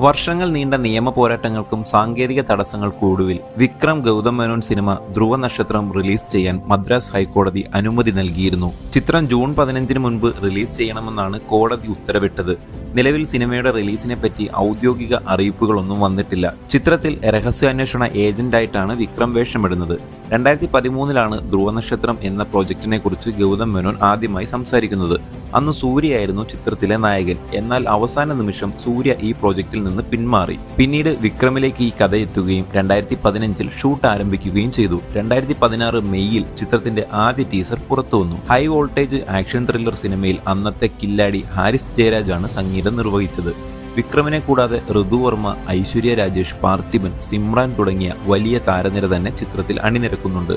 വർഷങ്ങൾ നീണ്ട നിയമ പോരാട്ടങ്ങൾക്കും സാങ്കേതിക തടസ്സങ്ങൾക്കൊടുവിൽ വിക്രം ഗൗതം മേനോൻ സിനിമ ധ്രുവ നക്ഷത്രം റിലീസ് ചെയ്യാൻ മദ്രാസ് ഹൈക്കോടതി അനുമതി നൽകിയിരുന്നു. ചിത്രം ജൂൺ 15 മുൻപ് റിലീസ് ചെയ്യണമെന്നാണ് കോടതി ഉത്തരവിട്ടത്. നിലവിൽ സിനിമയുടെ റിലീസിനെ പറ്റി ഔദ്യോഗിക അറിയിപ്പുകളൊന്നും വന്നിട്ടില്ല. ചിത്രത്തിൽ രഹസ്യാന്വേഷണ ഏജന്റായിട്ടാണ് വിക്രം വേഷമിടുന്നത്. 2013 ധ്രുവ നക്ഷത്രം എന്ന പ്രോജക്റ്റിനെ കുറിച്ച് ഗൗതം മേനോൻ ആദ്യമായി സംസാരിക്കുന്നത്. അന്ന് സൂര്യയായിരുന്നു ചിത്രത്തിലെ നായകൻ. എന്നാൽ അവസാന നിമിഷം സൂര്യ ഈ പ്രോജക്റ്റിൽ നിന്ന് പിന്മാറി. പിന്നീട് വിക്രമിലേക്ക് ഈ കഥ എത്തുകയും 2015 ഷൂട്ട് ആരംഭിക്കുകയും ചെയ്തു. 2016 മെയ്യിൽ ചിത്രത്തിന്റെ ആദ്യ ടീസർ പുറത്തുവന്നു. ഹൈ വോൾട്ടേജ് ആക്ഷൻ ത്രില്ലർ സിനിമയിൽ അന്നത്തെ കില്ലാടി ഹാരിസ് ജയരാജാണ് സംഗീതം നിർവഹിച്ചത്. വിക്രമിനെ കൂടാതെ ഋതുവർമ്മ, ഐശ്വര്യ രാജേഷ്, പാർത്ഥിബൻ, സിമ്രാൻ തുടങ്ങിയ വലിയ താരനിര തന്നെ ചിത്രത്തിൽ അണിനിരക്കുന്നുണ്ട്.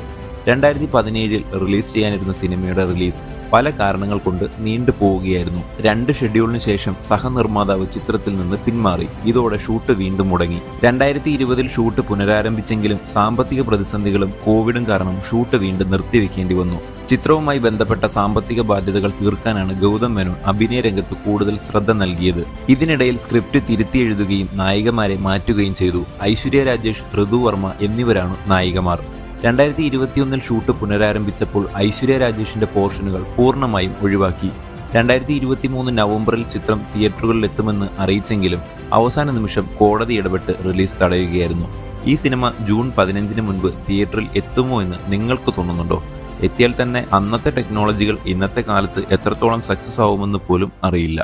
2017 റിലീസ് ചെയ്യാനിരുന്ന സിനിമയുടെ റിലീസ് പല കാരണങ്ങൾ കൊണ്ട് നീണ്ടുപോവുകയായിരുന്നു. 2 ഷെഡ്യൂളിന് ശേഷം സഹനിർമ്മാതാവ് ചിത്രത്തിൽ നിന്ന് പിന്മാറി. ഇതോടെ ഷൂട്ട് വീണ്ടും മുടങ്ങി. 2020 ഷൂട്ട് പുനരാരംഭിച്ചെങ്കിലും സാമ്പത്തിക പ്രതിസന്ധികളും കോവിഡും കാരണം ഷൂട്ട് വീണ്ടും നിർത്തിവെക്കേണ്ടി വന്നു. ചിത്രവുമായി ബന്ധപ്പെട്ട സാമ്പത്തിക ബാധ്യതകൾ തീർക്കാനാണ് ഗൗതം മേനോൻ അഭിനയ രംഗത്ത് കൂടുതൽ ശ്രദ്ധ നൽകിയത്. ഇതിനിടയിൽ സ്ക്രിപ്റ്റ് തിരുത്തി എഴുതുകയും നായികമാരെ മാറ്റുകയും ചെയ്തു. ഐശ്വര്യ രാജേഷ്, ഋതുവർമ്മ എന്നിവരാണ് നായികമാർ. 2021 ഷൂട്ട് പുനരാരംഭിച്ചപ്പോൾ ഐശ്വര്യ രാജേഷിന്റെ പോർഷനുകൾ പൂർണ്ണമായും ഒഴിവാക്കി. 2023 നവംബറിൽ ചിത്രം തിയേറ്ററുകളിൽ എത്തുമെന്ന് അറിയിച്ചെങ്കിലും അവസാന നിമിഷം കോടതി ഇടപെട്ട് റിലീസ് തടയുകയായിരുന്നു. ഈ സിനിമ ജൂൺ 15 മുൻപ് തിയേറ്ററിൽ എത്തുമോ എന്ന് നിങ്ങൾക്ക് തോന്നുന്നുണ്ടോ? എത്തിയാൽ തന്നെ അന്നത്തെ ടെക്നോളജികൾ ഇന്നത്തെ കാലത്ത് എത്രത്തോളം സക്സസ് ആവുമെന്ന് പോലും അറിയില്ല.